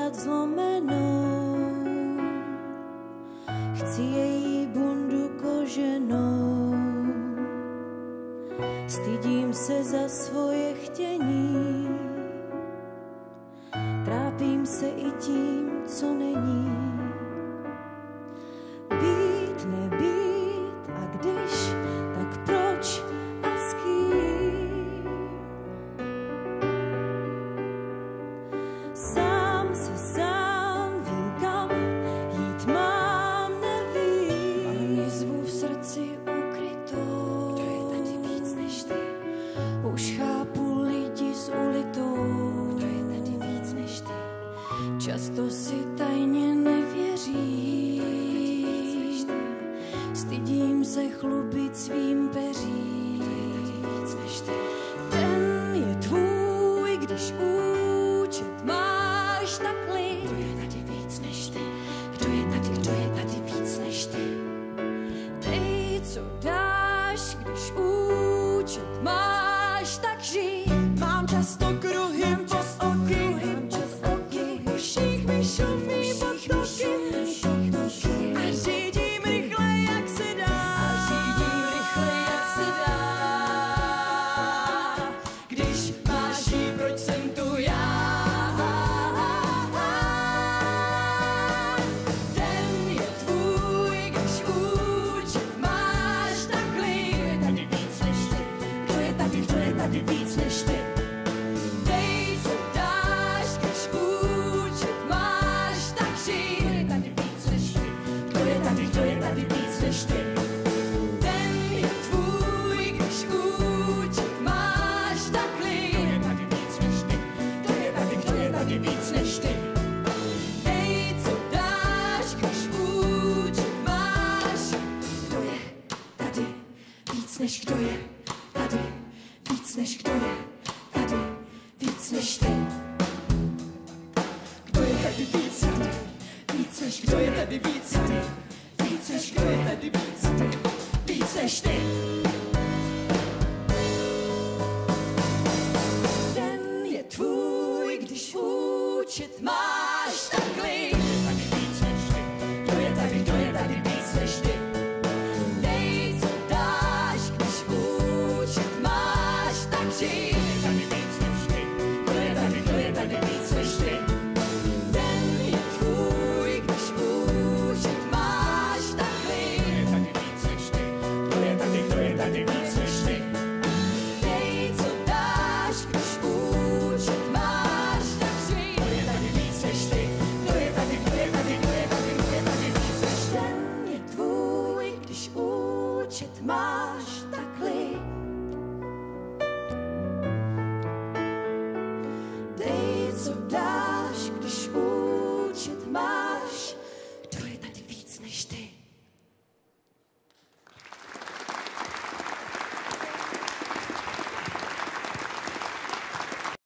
dát zlomenou. Chci její bundu koženou. Stydím se za svoje chtění. Trápím se i tím, co není. Být, nebýt, a když, tak proč a s kým? Sám vím, kam jít mám, nevím. Mám jizvu v srdci ukrytou. To je tady víc než ty. Už chápu lidi s ulitou. To je tady víc než ty. Často si tajně nevěří. Stydím se chlubit svým peřím. To je tady víc než ty. Ten je tvůj, když účet máš tak lid. Kdo je tady víc než ty? Kdo je tady víc než ty? Dej, co dáš, když účet máš tak žít. Mám často kruhy pod oky, uších mi šumí potoky a řídím rychle, jak se dá. Když máš jí, proč jsem tu já? Den je tvůj, když účet máš tak klid. Tady víc než ty. Kdo je tady víc než ty? Dej, co dáš, když účet máš tak žít. Kdo je tady víc než ty? Kdo je tady víc než ty? Den je tvůj, když účet máš tak klid. Kdo je tady víc než ty? Kdo je tady víc než ty? Dej, co dáš, když účet máš. Kdo je tady víc než kdo je tady? Víc než kdo je tady, víc než ty. Kdo je tady víc tady, víc než kdo je tady víc tady, víc než kdo je tady víc tady, víc než ty.